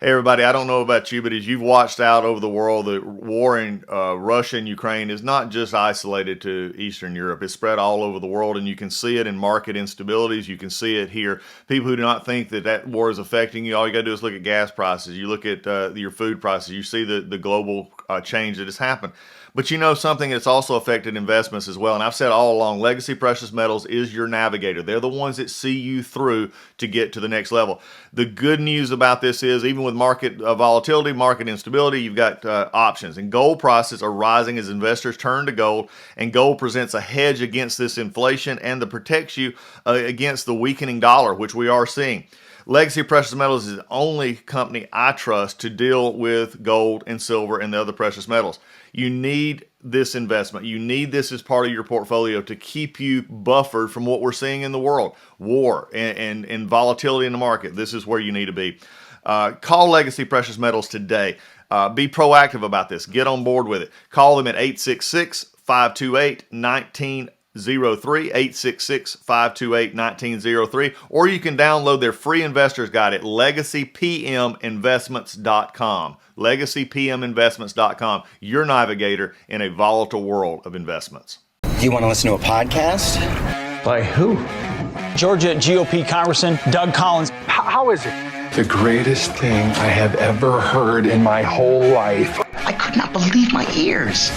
Hey everybody, I don't know about you, but as you've watched out over the world, the war in Russia and Ukraine is not just isolated to Eastern Europe. It's spread all over the world, and you can see it in market instabilities. You can see it here. People who do not think that that war is affecting you, all you got to do is look at gas prices. You look at your food prices. You see the global change that has happened. But you know something that's also affected investments as well. And I've said all along, legacy precious metals is your navigator. They're the ones that see you through to get to the next level. The good news about this is, even with market volatility, market instability, you've got options. And gold prices are rising as investors turn to gold. And gold presents a hedge against this inflation and that protects you against the weakening dollar, which we are seeing. Legacy Precious Metals is the only company I trust to deal with gold and silver and the other precious metals. You need this investment. You need this as part of your portfolio to keep you buffered from what we're seeing in the world, war and volatility in the market. This is where you need to be. Call Legacy Precious Metals today. Be proactive about this. Get on board with it. Call them at 866-528-1903, 866-528-1903, or you can download their free investor's guide at legacypminvestments.com. legacypminvestments.com, your navigator in a volatile world of investments. Do you want to listen to a podcast? By who? Georgia GOP Congressman Doug Collins. How is it? The greatest thing I have ever heard in my whole life. I could not believe my ears.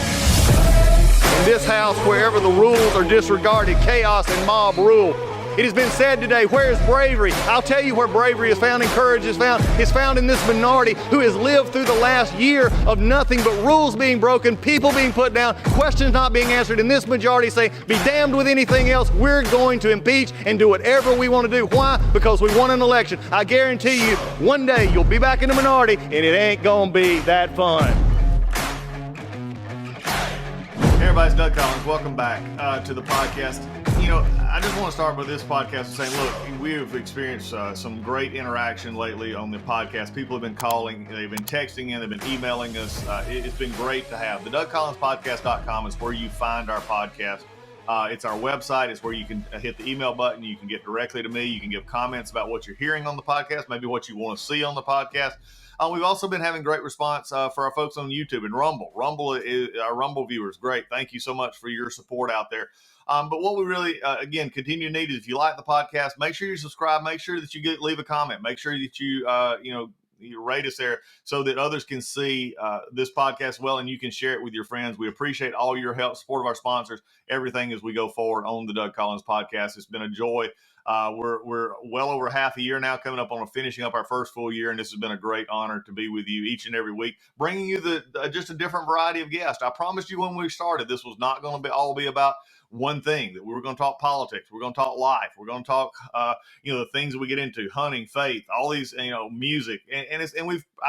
In this house, wherever the rules are disregarded, chaos and mob rule. It has been said today, where is bravery? I'll tell you where bravery is found and courage is found. It's found in this minority who has lived through the last year of nothing but rules being broken, people being put down, questions not being answered, and this majority say, be damned with anything else. We're going to impeach and do whatever we want to do. Why? Because we won an election. I guarantee you, one day you'll be back in the minority and it ain't gonna be that fun. Hey everybody, it's Doug Collins. Welcome back to the podcast. You know, I just want to start with this podcast saying, look, we have experienced some great interaction lately on the podcast. People have been calling, they've been texting in, they've been emailing us. It's been great to have. The DougCollinsPodcast.com is where you find our podcast. It's our website. It's where you can hit the email button. You can get directly to me. You can give comments about what you're hearing on the podcast, maybe what you want to see on the podcast. We've also been having great response for our folks on YouTube and Rumble. Rumble is our Rumble viewers. Great. Thank you so much for your support out there. But what we really, again, continue to need is, if you like the podcast, make sure you subscribe. Make sure that you leave a comment. Make sure that you rate us there so that others can see this podcast well, and you can share it with your friends. We appreciate all your help, support of our sponsors, everything as we go forward on the Doug Collins podcast. It's been a joy. We're well over half a year now, coming up on finishing up our first full year, and this has been a great honor to be with you each and every week, bringing you just a different variety of guests. I promised you when we started, this was not going to all be about one thing, that we were going to talk politics, we're going to talk life, we're going to talk the things that we get into, hunting, faith, all these, music, and I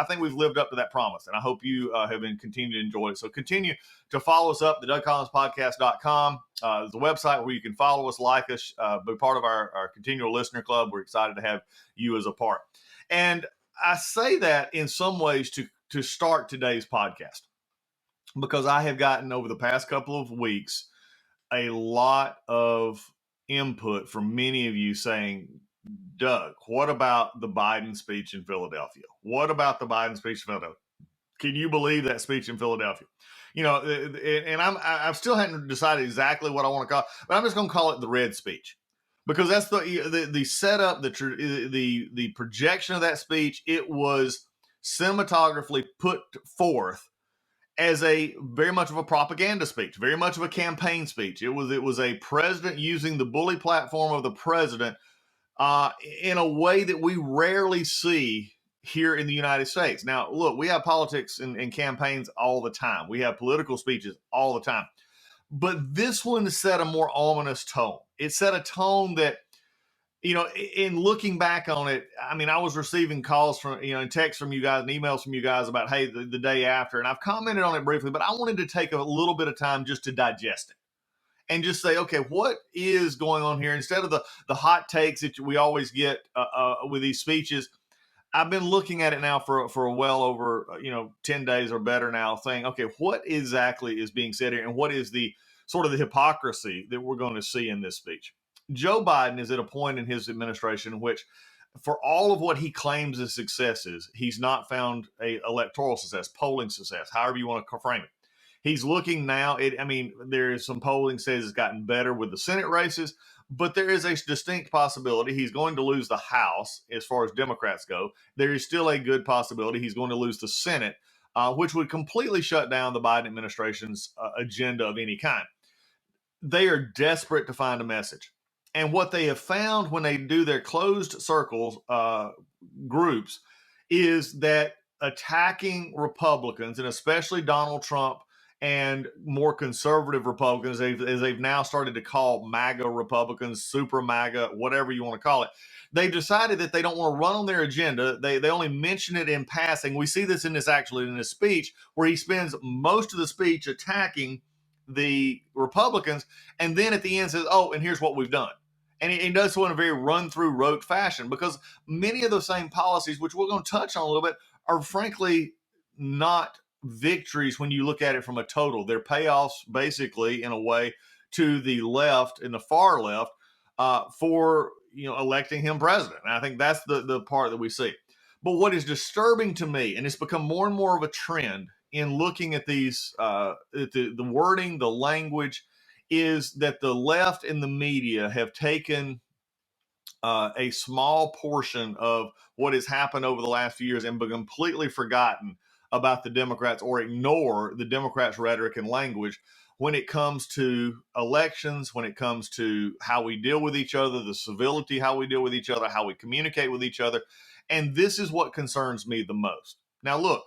think we've lived up to that promise, and I hope you have been continuing to enjoy it. So continue to follow us up, the DougCollinsPodcast.com is the website where you can follow us, like us, be part of our continual listener club. We're excited to have you as a part. And I say that in some ways to start today's podcast, because I have gotten, over the past couple of weeks, a lot of input from many of you saying, Doug, what about the Biden speech in Philadelphia? What about the Biden speech in Philadelphia? Can you believe that speech in Philadelphia? And I still haven't decided exactly what I want to call it, but I'm just going to call it the red speech, because that's the setup, the projection of that speech. It was cinematographically put forth as a very much of a propaganda speech, very much of a campaign speech. It was a president using the bully platform of the president in a way that we rarely see here in the United States. Now, look, we have politics and campaigns all the time. We have political speeches all the time. But this one set a more ominous tone. It set a tone that, in looking back on it, I mean, I was receiving calls from, and texts from you guys and emails from you guys about, hey, the day after, and I've commented on it briefly, but I wanted to take a little bit of time just to digest it and just say, okay, what is going on here? Instead of the hot takes that we always get with these speeches, I've been looking at it now for well over 10 days or better now, saying, okay, what exactly is being said here, and what is the sort of the hypocrisy that we're going to see in this speech? Joe Biden is at a point in his administration in which for all of what he claims as successes, he's not found a electoral success, polling success, however you want to frame it. He's looking now. There is some polling says it's gotten better with the Senate races, but there is a distinct possibility he's going to lose the House as far as Democrats go. There is still a good possibility he's going to lose the Senate, which would completely shut down the Biden administration's agenda of any kind. They are desperate to find a message. And what they have found when they do their closed circles groups is that attacking Republicans, and especially Donald Trump and more conservative Republicans, as they've now started to call MAGA Republicans, super MAGA, whatever you want to call it, they've decided that they don't want to run on their agenda. They only mention it in passing. We see this in this speech, where he spends most of the speech attacking the Republicans, and then at the end says, oh, and here's what we've done. And he does so in a very run-through, rote fashion, because many of those same policies, which we're going to touch on a little bit, are frankly not victories when you look at it from a total. They're payoffs, basically, in a way, to the left and the far left for electing him president. And I think that's the part that we see. But what is disturbing to me, and it's become more and more of a trend in looking at these, the wording, the language, is that the left and the media have taken a small portion of what has happened over the last few years and been completely forgotten about the Democrats, or ignore the Democrats' rhetoric and language when it comes to elections, when it comes to how we deal with each other, the civility, how we deal with each other, how we communicate with each other. And this is what concerns me the most. Now, look,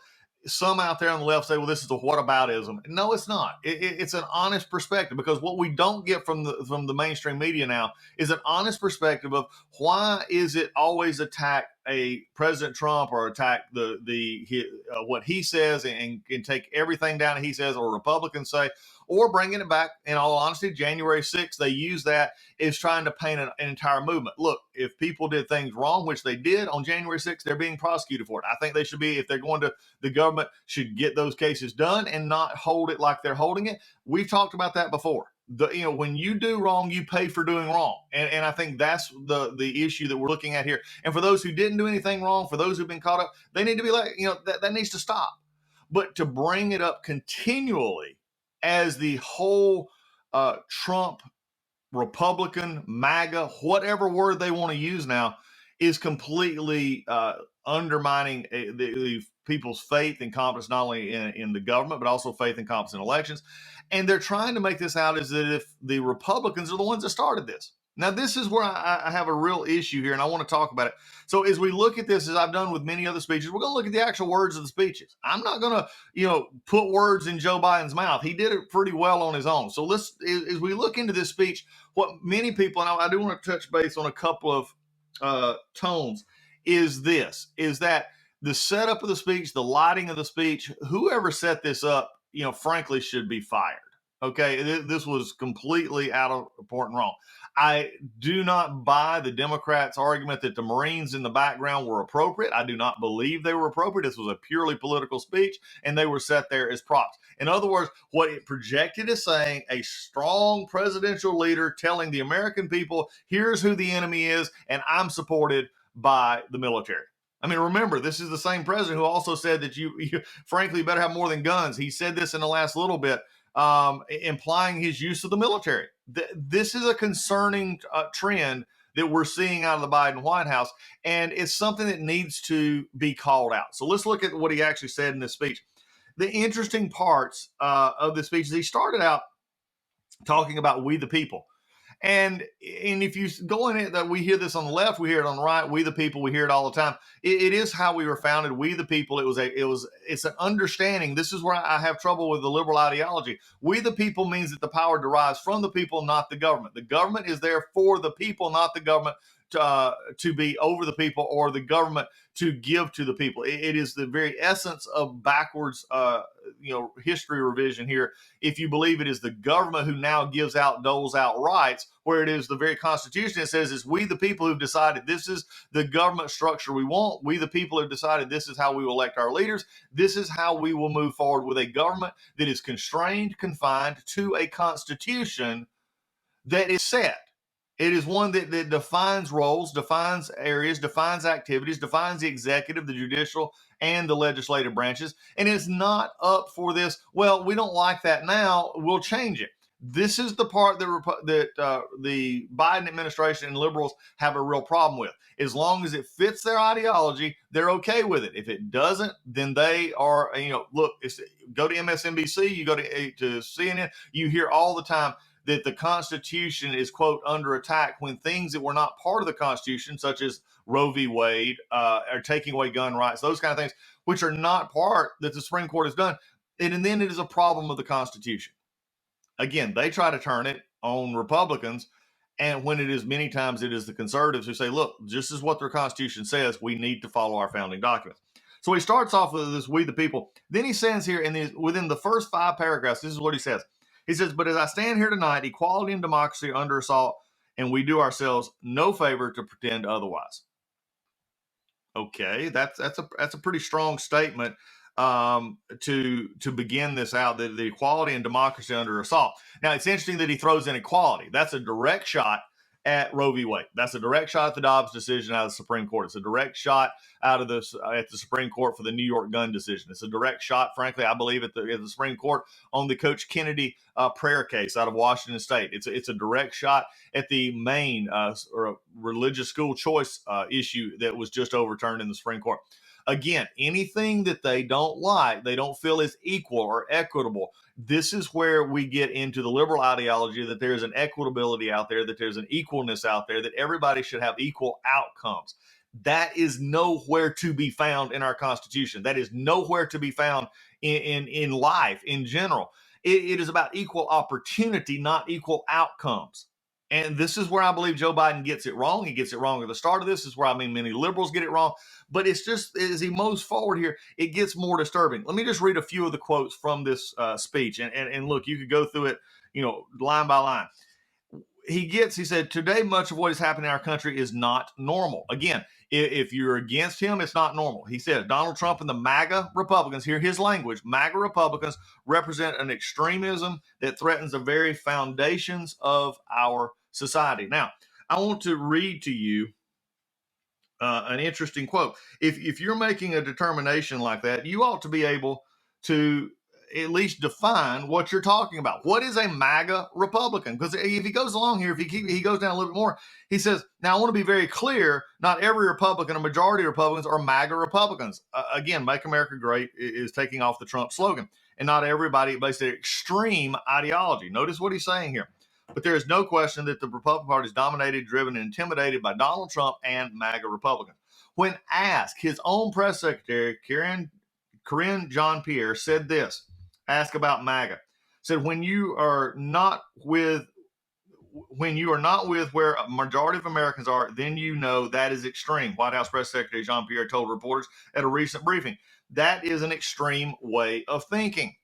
some out there on the left say, well, this is a whataboutism. No, it's not. It's an honest perspective, because what we don't get from the mainstream media now is an honest perspective of why is it always attack a President Trump, or attack what he says and take everything down that he says, or Republicans say, or bringing it back. In all honesty, January 6th, they use that as trying to paint an entire movement. Look, if people did things wrong, which they did on January 6th, they're being prosecuted for it. I think they should be, if they're going to, the government should get those cases done and not hold it like they're holding it. We've talked about that before. When you do wrong, you pay for doing wrong. And I think that's the issue that we're looking at here. And for those who didn't do anything wrong, for those who've been caught up, they need to be like, that needs to stop. But to bring it up continually as the whole Trump, Republican, MAGA, whatever word they want to use now, is completely undermining the people's faith and confidence, not only in the government, but also faith and confidence in elections. And they're trying to make this out as that if the Republicans are the ones that started this. Now, this is where I have a real issue here, and I want to talk about it. So as we look at this, as I've done with many other speeches, we're going to look at the actual words of the speeches. I'm not going to, put words in Joe Biden's mouth. He did it pretty well on his own. So as we look into this speech, what many people, and I do want to touch base on a couple of tones, is that the setup of the speech, the lighting of the speech, whoever set this up, frankly, should be fired. Okay, this was completely out of point and wrong. I do not buy the Democrats' argument that the Marines in the background were appropriate. I do not believe they were appropriate. This was a purely political speech, and they were set there as props. In other words, what it projected is saying a strong presidential leader telling the American people, here's who the enemy is, and I'm supported by the military. I mean, remember, this is the same president who also said that you frankly better have more than guns. He said this in the last little bit, implying his use of the military. This is a concerning trend that we're seeing out of the Biden White House, and it's something that needs to be called out. So let's look at what he actually said in this speech. The interesting parts of the speech is he started out talking about we the people. And if you go in it, that we hear this on the left, we hear it on the right. We the people, we hear it all the time. It is how we were founded. We the people. It's an understanding. This is where I have trouble with the liberal ideology. We the people means that the power derives from the people, not the government. The government is there for the people, not the government to be over the people, or the government to give to the people. It is the very essence of backwards, history revision here. If you believe it is the government who now doles out rights, where it is the very Constitution that says it's we the people who've decided this is the government structure we want. We the people have decided this is how we will elect our leaders. This is how we will move forward with a government that is confined to a Constitution that is set. It is one that defines roles, defines areas, defines activities, defines the executive, the judicial, and the legislative branches. And it's not up for this, well, we don't like that now, we'll change it. This is the part that the Biden administration and liberals have a real problem with. As long as it fits their ideology, they're okay with it. If it doesn't, then they are, look, go to MSNBC, you go to CNN, you hear all the time that the Constitution is, quote, under attack when things that were not part of the Constitution, such as Roe v. Wade, are taking away gun rights, those kind of things, which are not part that the Supreme Court has done. And then it is a problem of the Constitution. Again, they try to turn it on Republicans. And when it is many times it is the conservatives who say, look, this is what their Constitution says. We need to follow our founding documents. So he starts off with this, we the people. Then he says here within the first 5 paragraphs, this is what he says. He says, but as I stand here tonight, equality and democracy are under assault, and we do ourselves no favor to pretend otherwise. Okay, that's a pretty strong statement to begin this out, that the equality and democracy are under assault. Now, it's interesting that he throws in equality. That's a direct shot at Roe v. Wade. That's a direct shot at the Dobbs decision out of the Supreme Court. It's a direct shot out of at the Supreme Court for the New York gun decision. It's a direct shot, frankly, I believe, at the Supreme Court on the Coach Kennedy prayer case out of Washington State. It's a direct shot at the Maine or religious school choice issue that was just overturned in the Supreme Court. Again, anything that they don't like, they don't feel is equal or equitable. This is where we get into the liberal ideology that there's an equitability out there, that there's an equalness out there, that everybody should have equal outcomes. That is nowhere to be found in our Constitution. That is nowhere to be found in life in general. It is about equal opportunity, not equal outcomes. And this is where I believe Joe Biden gets it wrong. He gets it wrong at the start of this. This is where many liberals get it wrong. But it's just, as he moves forward here, it gets more disturbing. Let me just read a few of the quotes from this speech. And look, you could go through it, line by line. He said, today, much of what is happening in our country is not normal. Again, if you're against him, it's not normal. He said, Donald Trump and the MAGA Republicans, hear his language, MAGA Republicans represent an extremism that threatens the very foundations of our society. Now, I want to read to you an interesting quote. If you're making a determination like that, you ought to be able to at least define what you're talking about. What is a MAGA Republican? Because if he goes along here, he goes down a little bit more, he says, now I want to be very clear, not every Republican, a majority of Republicans are MAGA Republicans. Again, Make America Great is taking off the Trump slogan. And not everybody basically extreme ideology. Notice what he's saying here. But there is no question that the Republican Party is dominated, driven, and intimidated by Donald Trump and MAGA Republicans. When asked, his own press secretary, Karine Jean-Pierre, said this, asked about MAGA, said, when you are not with where a majority of Americans are, then you know that is extreme. White House Press Secretary Jean-Pierre told reporters at a recent briefing. That is an extreme way of thinking.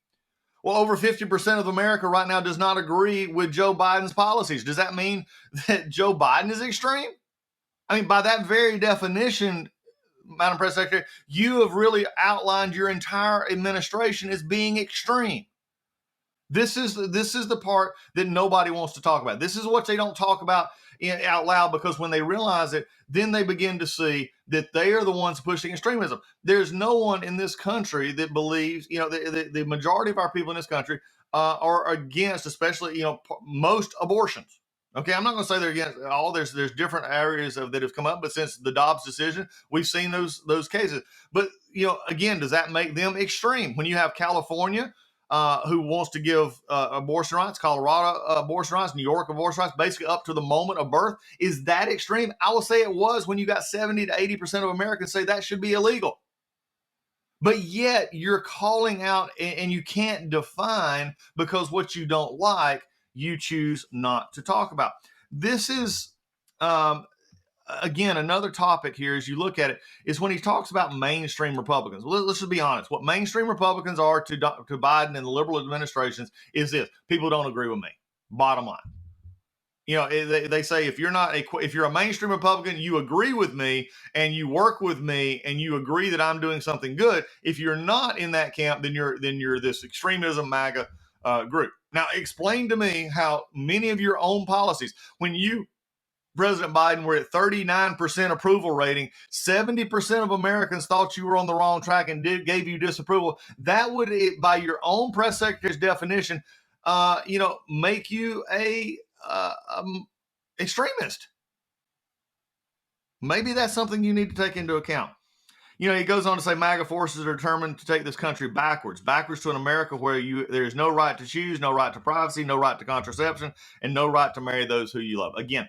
Well, over 50% of America right now does not agree with Joe Biden's policies. Does that mean that Joe Biden is extreme? I mean, by that very definition, Madam Press Secretary, you have really outlined your entire administration as being extreme. This is the part that nobody wants to talk about. This is what they don't talk about out loud, because when they realize it, then they begin to see that they are the ones pushing extremism. There's no one in this country that believes, the majority of our people in this country are against, especially, most abortions. Okay, I'm not going to say they're against all. There's different areas that have come up, but since the Dobbs decision, we've seen those cases. But again, does that make them extreme? When you have California who wants to give abortion rights, Colorado abortion rights, New York abortion rights, basically up to the moment of birth, is that extreme? I will say it was when you got 70 to 80% of Americans say that should be illegal. But yet you're calling out, and you can't define, because what you don't like, you choose not to talk about. This is, again, another topic here as you look at it, is when he talks about mainstream Republicans. Let's just be honest. What mainstream Republicans are to Biden and the liberal administrations is this: people don't agree with me. Bottom line. They say if you're a mainstream Republican, you agree with me and you work with me and you agree that I'm doing something good. If you're not in that camp, then you're this extremism MAGA group. Now, explain to me how many of your own policies, when you President Biden were at 39% approval rating. 70% of Americans thought you were on the wrong track and gave you disapproval. That would, by your own press secretary's definition, make you a extremist. Maybe that's something you need to take into account. He goes on to say MAGA forces are determined to take this country backwards to an America where there's no right to choose, no right to privacy, no right to contraception, and no right to marry those who you love. Again,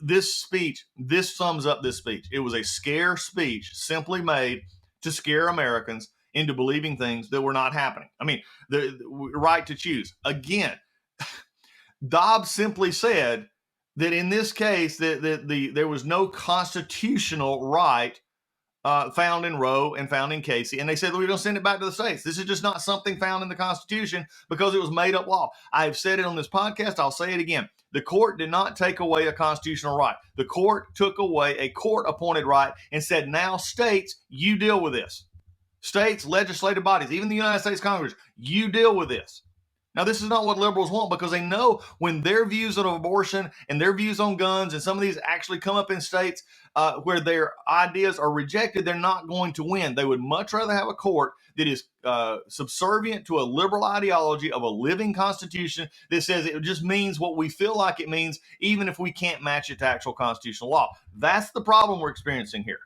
this speech, this sums up this speech. It was a scare speech simply made to scare Americans into believing things that were not happening. I mean, the right to choose. Again, Dobbs simply said that in this case, there was no constitutional right found in Roe and found in Casey. And they said, we're going to send it back to the states. This is just not something found in the Constitution because it was made up law. I've said it on this podcast. I'll say it again. The court did not take away a constitutional right. The court took away a court-appointed right and said, now states, you deal with this. States, legislative bodies, even the United States Congress, you deal with this. Now, this is not what liberals want because they know when their views on abortion and their views on guns and some of these actually come up in states where their ideas are rejected, they're not going to win. They would much rather have a court that is subservient to a liberal ideology of a living constitution that says it just means what we feel like it means, even if we can't match it to actual constitutional law. That's the problem we're experiencing here.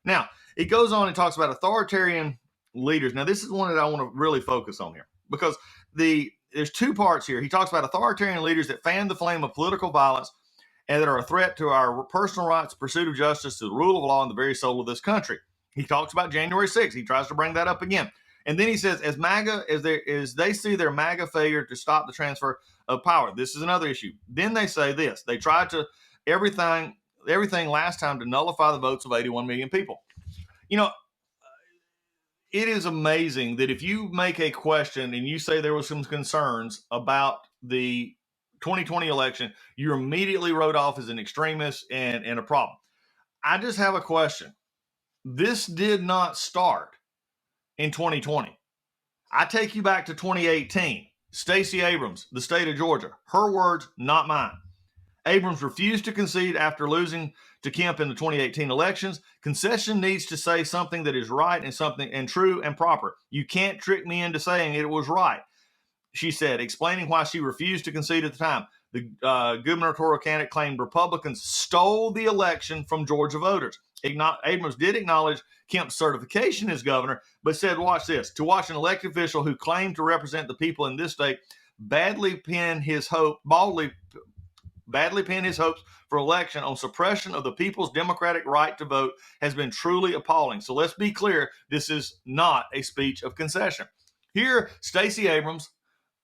Now, it goes on and talks about authoritarian leaders. Now, this is one that I want to really focus on here because there's two parts here. He talks about authoritarian leaders that fan the flame of political violence and that are a threat to our personal rights, pursuit of justice, to the rule of law, and the very soul of this country. He talks about January 6th. He tries to bring that up again. And then he says, as they see their MAGA failure to stop the transfer of power, this is another issue. Then they say this. They tried to everything last time to nullify the votes of 81 million people. It is amazing that if you make a question and you say there was some concerns about the 2020 election, you're immediately wrote off as an extremist and a problem. I just have a question. This did not start in 2020. I take you back to 2018. Stacey Abrams, the state of Georgia, her words, not mine. Abrams refused to concede after losing to Kemp in the 2018 elections. Concession needs to say something that is right and true and proper. You can't trick me into saying it was right, she said, explaining why she refused to concede at the time. The gubernatorial candidate claimed Republicans stole the election from Georgia voters. Abrams did acknowledge Kemp's certification as governor, but said, watch this, to watch an elected official who claimed to represent the people in this state badly pin his hopes for election on suppression of the people's democratic right to vote has been truly appalling. So let's be clear, this is not a speech of concession. Here, Stacey Abrams,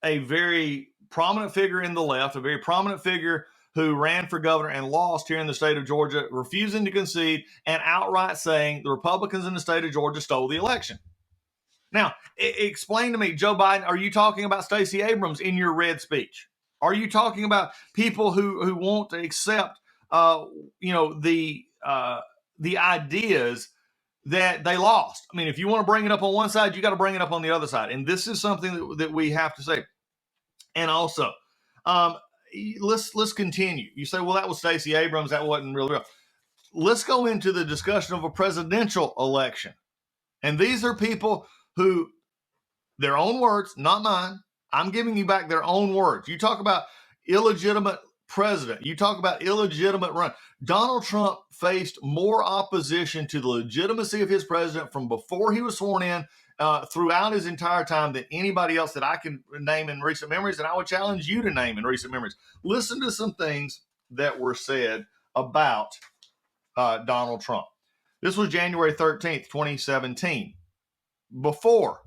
a very prominent figure in the left, a very prominent figure who ran for governor and lost here in the state of Georgia, refusing to concede and outright saying the Republicans in the state of Georgia stole the election. Now, explain to me, Joe Biden, are you talking about Stacey Abrams in your red speech? Are you talking about people who want to accept, the ideas that they lost? I mean, if you want to bring it up on one side, you got to bring it up on the other side. And this is something that we have to say. And also, let's continue. You say, well, that was Stacey Abrams. That wasn't really real. Let's go into the discussion of a presidential election. And these are people who, their own words, not mine. I'm giving you back their own words. You talk about illegitimate president. You talk about illegitimate run. Donald Trump faced more opposition to the legitimacy of his president from before he was sworn in throughout his entire time than anybody else that I can name in recent memories, and I would challenge you to name in recent memories. Listen to some things that were said about Donald Trump. This was January 13th, 2017, before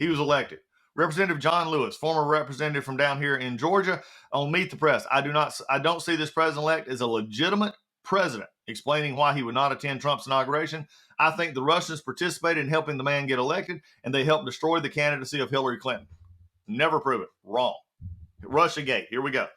he was elected. Representative John Lewis, former representative from down here in Georgia, on Meet the Press. I don't see this president-elect as a legitimate president, explaining why he would not attend Trump's inauguration. I think the Russians participated in helping the man get elected, and they helped destroy the candidacy of Hillary Clinton. Never prove it. Wrong. Russiagate. Here we go.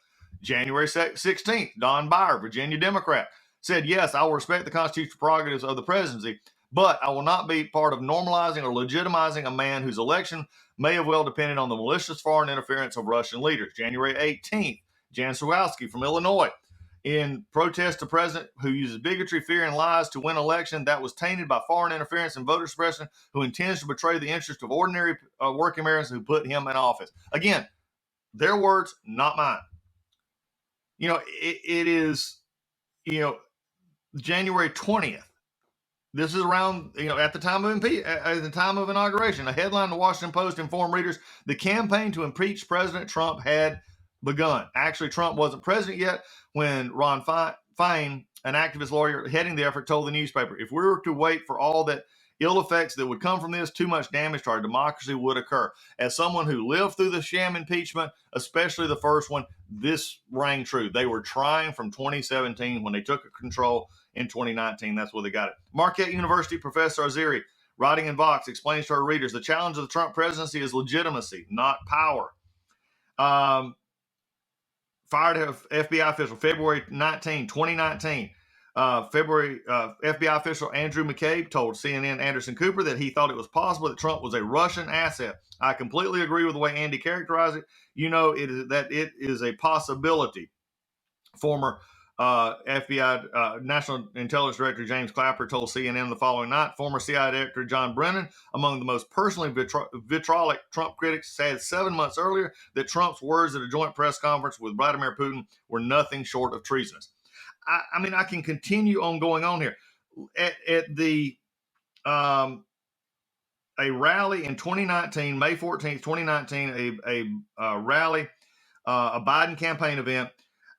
January 16th, Don Beyer, Virginia Democrat, said, yes, I will respect the constitutional prerogatives of the presidency, but I will not be part of normalizing or legitimizing a man whose election may have well depended on the malicious foreign interference of Russian leaders. January 18th, Jan Sawowski from Illinois. In protest to president who uses bigotry, fear, and lies to win election that was tainted by foreign interference and voter suppression, who intends to betray the interest of ordinary working Americans who put him in office. Again, their words, not mine. It is, January 20th. This is around, at the time of inauguration. A headline in the Washington Post informed readers the campaign to impeach President Trump had begun. Actually, Trump wasn't president yet when Ron Fine, an activist lawyer heading the effort, told the newspaper, if we were to wait for all that ill effects that would come from this, too much damage to our democracy would occur. As someone who lived through the sham impeachment, especially the first one, this rang true. They were trying from 2017 when they took control in 2019. That's where they got it. Marquette University professor Aziri, writing in Vox, explains to our readers the challenge of the Trump presidency is legitimacy, not power. Fired FBI official February 19, 2019. FBI official Andrew McCabe told CNN Anderson Cooper that he thought it was possible that Trump was a Russian asset. I completely agree with the way Andy characterized it. It is a possibility. Former FBI National Intelligence Director James Clapper told CNN the following night. Former CIA Director John Brennan, among the most personally vitriolic Trump critics, said 7 months earlier that Trump's words at a joint press conference with Vladimir Putin were nothing short of treasonous. I can continue on going on here. At the a rally in 2019, May 14th, 2019, a rally, a Biden campaign event.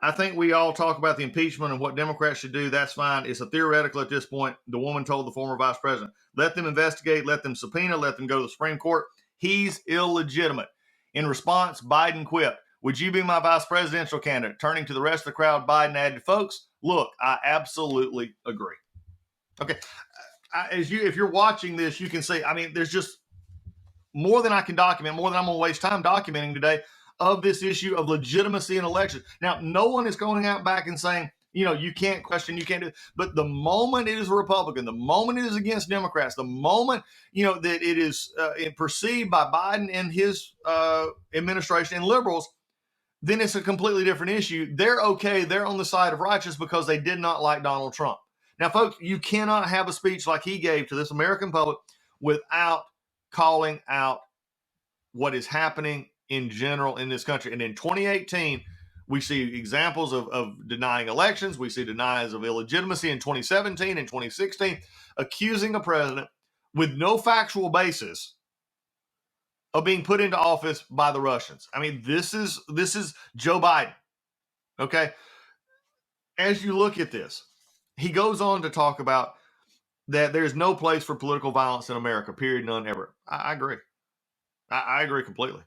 I think we all talk about the impeachment and what Democrats should do. That's fine. It's a theoretical at this point. The woman told the former vice president, let them investigate, let them subpoena, let them go to the Supreme Court. He's illegitimate. In response, Biden quipped, would you be my vice presidential candidate? Turning to the rest of the crowd, Biden added, folks, look, I absolutely agree. Okay. If you're watching this, you can see, there's just more than I can document, more than I'm going to waste time documenting today of this issue of legitimacy in elections. Now, no one is going out back and saying, you can't question, you can't do it. But the moment it is a Republican, the moment it is against Democrats, the moment, that it is perceived by Biden and his administration and liberals, then it's a completely different issue. They're okay. They're on the side of righteous because they did not like Donald Trump. Now, folks, you cannot have a speech like he gave to this American public without calling out what is happening in general in this country. And in 2018, we see examples of denying elections. We see denials of illegitimacy in 2017 and 2016, accusing a president with no factual basis of being put into office by the Russians. This is Joe Biden. Okay. As you look at this, he goes on to talk about that there's no place for political violence in America, period, none, ever. I agree. I agree completely.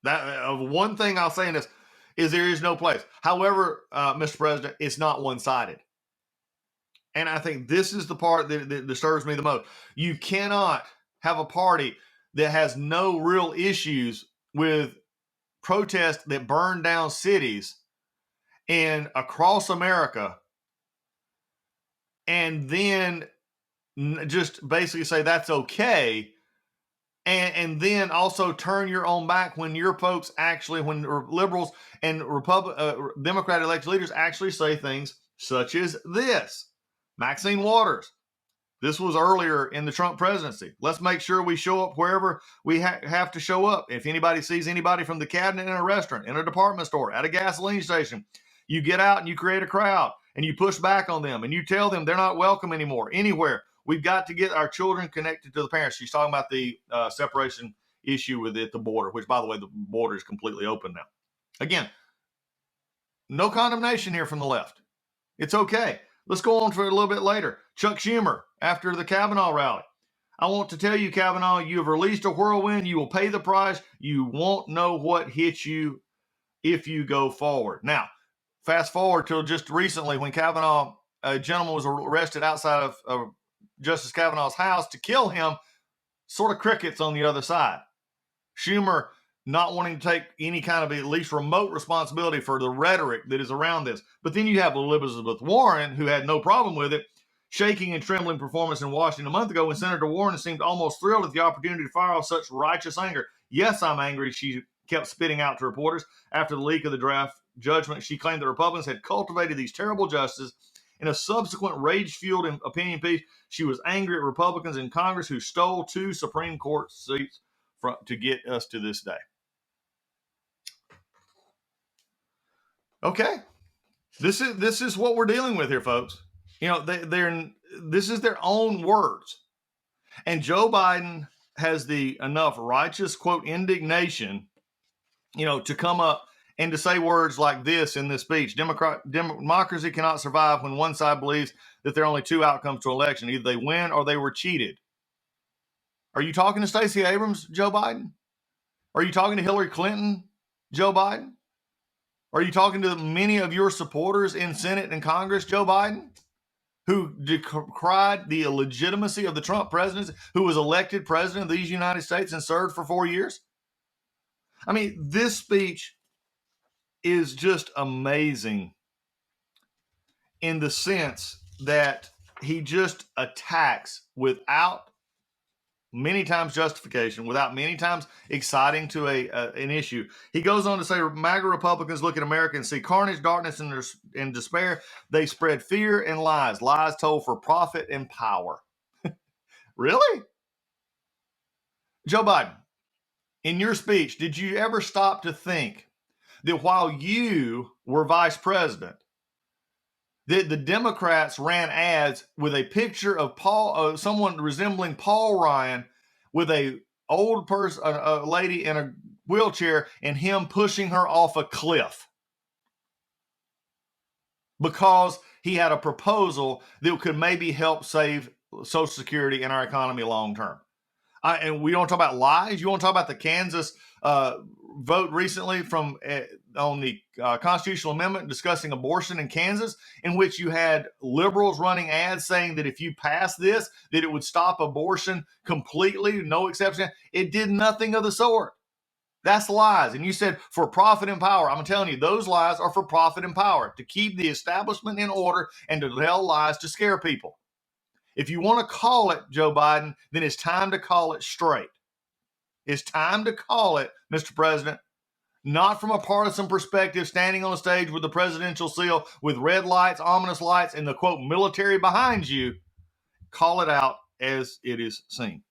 That one thing I'll say in this is there is no place. However, Mr. President, it's not one-sided. And I think this is the part that disturbs me the most. You cannot have a party that has no real issues with protests that burn down cities and across America, and then just basically say that's okay, and then also turn your own back when your folks actually, when liberals and Democrat elected leaders actually say things such as this. Maxine Waters. This was earlier in the Trump presidency. Let's make sure we show up wherever we have to show up. If anybody sees anybody from the cabinet in a restaurant, in a department store, at a gasoline station, you get out and you create a crowd and you push back on them and you tell them they're not welcome anymore anywhere. We've got to get our children connected to the parents. She's talking about the separation issue with the border, which, by the way, the border is completely open now. Again, no condemnation here from the left. It's okay. Let's go on for a little bit later. Chuck Schumer, after the Kavanaugh rally. I want to tell you, Kavanaugh, you have released a whirlwind. You will pay the price. You won't know what hits you if you go forward. Now, fast forward till just recently when Kavanaugh, a gentleman was arrested outside of Justice Kavanaugh's house to kill him, sort of crickets on the other side. Schumer not wanting to take any kind of at least remote responsibility for the rhetoric that is around this. But then you have Elizabeth Warren, who had no problem with it, shaking and trembling performance in Washington a month ago when Senator Warren seemed almost thrilled at the opportunity to fire off such righteous anger. Yes, I'm angry, she kept spitting out to reporters after the leak of the draft judgment. She claimed that Republicans had cultivated these terrible justices. In a subsequent rage-fueled opinion piece, she was angry at Republicans in Congress who stole 2 Supreme Court seats to get us to this day. Okay, this is what we're dealing with here, folks. You know, this is their own words, and Joe Biden has the enough righteous quote indignation, you know, to come up and to say words like this in this speech. Democracy cannot survive when one side believes that there are only 2 outcomes to an election. Either they win or they were cheated. Are you talking to Stacey Abrams, Joe Biden? Are you talking to Hillary Clinton, Joe Biden? Are you talking to many of your supporters in Senate and Congress, Joe Biden, who decried the illegitimacy of the Trump presidency, who was elected president of these United States and served for 4 years? I mean, this speech is just amazing in the sense that he just attacks without many times justification, without many times exciting to an issue. He goes on to say, MAGA Republicans look at America and see carnage, darkness, and despair. They spread fear and lies told for profit and power. Really? Joe Biden, in your speech, did you ever stop to think that while you were vice president, that the Democrats ran ads with a picture of someone resembling Paul Ryan with a old person, a lady in a wheelchair, and him pushing her off a cliff because he had a proposal that could maybe help save Social Security and our economy long term? And we don't talk about lies. You want to talk about the Kansas vote recently on the constitutional amendment discussing abortion in Kansas, in which you had liberals running ads saying that if you pass this, that it would stop abortion completely, no exception. It did nothing of the sort. That's lies. And you said for profit and power. I'm telling you, those lies are for profit and power, to keep the establishment in order and to tell lies to scare people. If you want to call it, Joe Biden, then it's time to call it straight. It's time to call it, Mr. President, not from a partisan perspective, standing on a stage with the presidential seal with red lights, ominous lights, and the, quote, military behind you. Call it out as it is seen.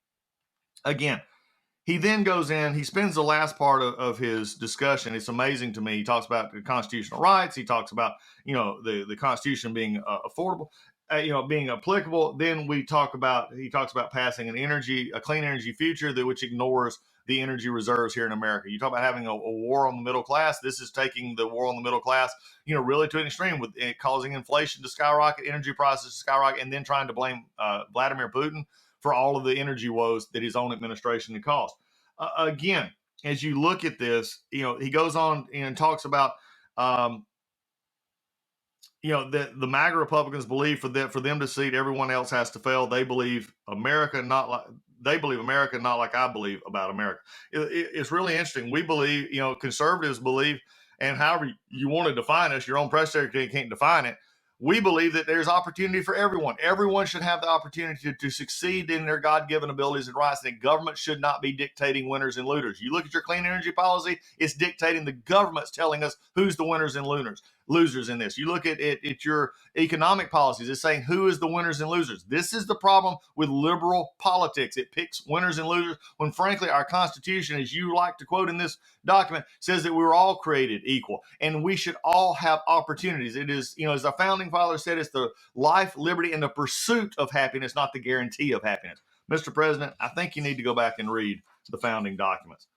Again, he then goes in, he spends the last part of his discussion. It's amazing to me. He talks about the constitutional rights. He talks about, you know, the Constitution being affordable, being applicable. Then he talks about passing a clean energy future which ignores the energy reserves here in America. You talk about having a war on the middle class. This is taking the war on the middle class, really to an extreme, with it causing inflation to skyrocket, energy prices to skyrocket, and then trying to blame Vladimir Putin for all of the energy woes that his own administration had caused. Again, as you look at this, he goes on and talks about, that the MAGA Republicans believe for them to succeed, everyone else has to fail. They believe America not like I believe about America. It's really interesting. We believe, conservatives believe, and however you want to define us, your own press secretary can't define it. We believe that there's opportunity for everyone. Everyone should have the opportunity to succeed in their God-given abilities and rights, and that government should not be dictating winners and losers. You look at your clean energy policy, it's dictating. The government's telling us who's the winners and losers in this. You look at your economic policies, it's saying who is the winners and losers. This is the problem with liberal politics. It picks winners and losers when, frankly, our Constitution, as you like to quote in this document, says that we were all created equal and we should all have opportunities. It is, as our founding father said, it's the life, liberty, and the pursuit of happiness, not the guarantee of happiness. Mr. President, I think you need to go back and read the founding documents.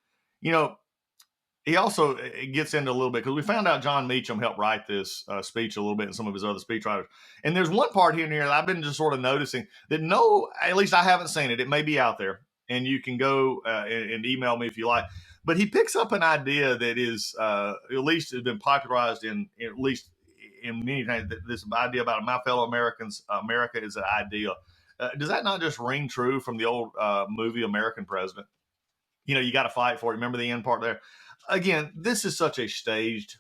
He also gets into a little bit, because we found out John Meacham helped write this speech a little bit, and some of his other speechwriters. And there's one part here and here that I've been just sort of noticing that at least I haven't seen it. It may be out there, and you can go and email me if you like. But he picks up an idea that is, at least has been popularized in many times, this idea about my fellow Americans, America is an ideal. Does that not just ring true from the old movie American President? You got to fight for it. Remember the end part there? Again, this is such a staged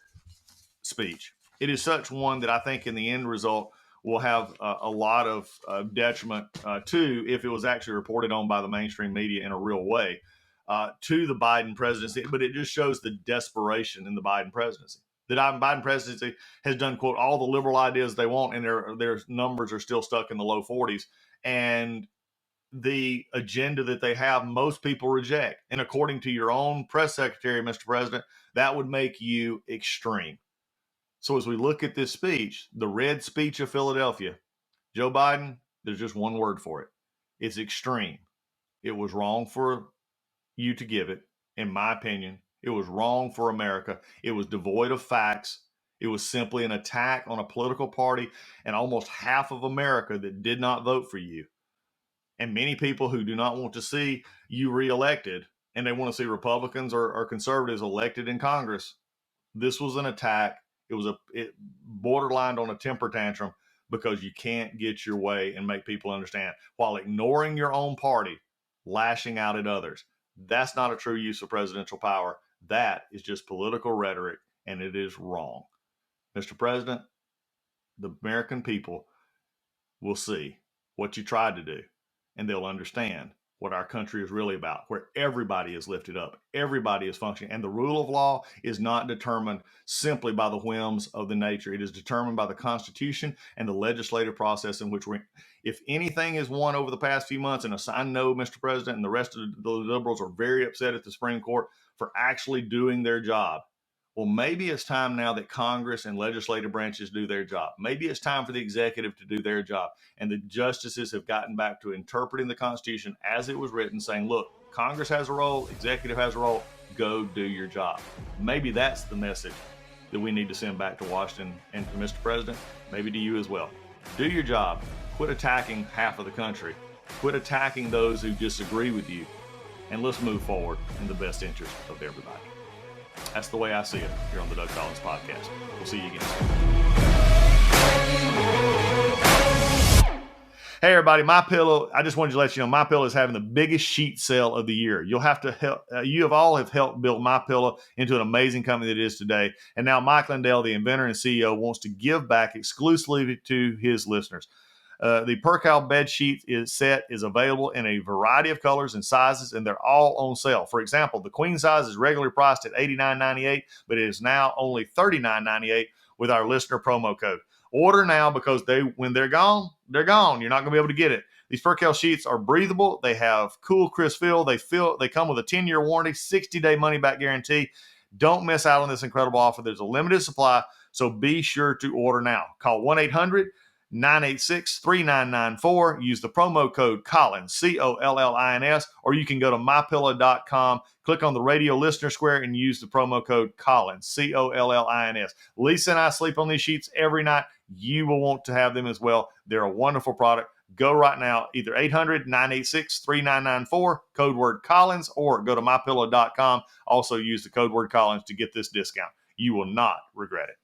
speech. It is such one that I think in the end result will have a lot of detriment to, if it was actually reported on by the mainstream media in a real way, to the Biden presidency. But it just shows the desperation in the Biden presidency. The Biden presidency has done, quote, all the liberal ideas they want, and their numbers are still stuck in the low 40s. And the agenda that they have, most people reject. And according to your own press secretary, Mr. President, that would make you extreme. So as we look at this speech, the red speech of Philadelphia, Joe Biden, there's just one word for it. It's extreme. It was wrong for you to give it, in my opinion. It was wrong for America. It was devoid of facts. It was simply an attack on a political party and almost half of America that did not vote for you. And many people who do not want to see you reelected, and they want to see Republicans or conservatives elected in Congress. This was an attack. It borderlined on a temper tantrum because you can't get your way and make people understand while ignoring your own party, lashing out at others. That's not a true use of presidential power. That is just political rhetoric, and it is wrong. Mr. President, the American people will see what you tried to do, and they'll understand what our country is really about, where everybody is lifted up, everybody is functioning, and the rule of law is not determined simply by the whims of the nature. It is determined by the Constitution and the legislative process in which if anything is won over the past few months, and I know, Mr. President, and the rest of the liberals are very upset at the Supreme Court for actually doing their job. Well, maybe it's time now that Congress and legislative branches do their job. Maybe it's time for the executive to do their job. And the justices have gotten back to interpreting the Constitution as it was written, saying, look, Congress has a role, executive has a role, go do your job. Maybe that's the message that we need to send back to Washington and to Mr. President, maybe to you as well. Do your job. Quit attacking half of the country. Quit attacking those who disagree with you. And let's move forward in the best interest of everybody. That's the way I see it here on the Doug Collins Podcast. We'll see you again. Hey everybody, MyPillow. I just wanted to let you know MyPillow is having the biggest sheet sale of the year. You'll have to help. You have all helped build MyPillow into an amazing company that it is today. And now Mike Lindell, the inventor and CEO, wants to give back exclusively to his listeners. The Percal bed sheet set is available in a variety of colors and sizes, and they're all on sale. For example, the queen size is regularly priced at $89.98, but it is now only $39.98 with our listener promo code. Order now because when they're gone, they're gone. You're not going to be able to get it. These Percal sheets are breathable. They have cool, crisp feel. They come with a 10-year warranty, 60-day money-back guarantee. Don't miss out on this incredible offer. There's a limited supply, so be sure to order now. Call 1-800-986-3994. Use the promo code Collins, COLLINS, or you can go to mypillow.com, click on the radio listener square, and use the promo code Collins, COLLINS. Lisa and I sleep on these sheets every night. You will want to have them as well. They're a wonderful product. Go right now, either 800-986-3994, code word Collins, or go to mypillow.com. Also use the code word Collins to get this discount. You will not regret it.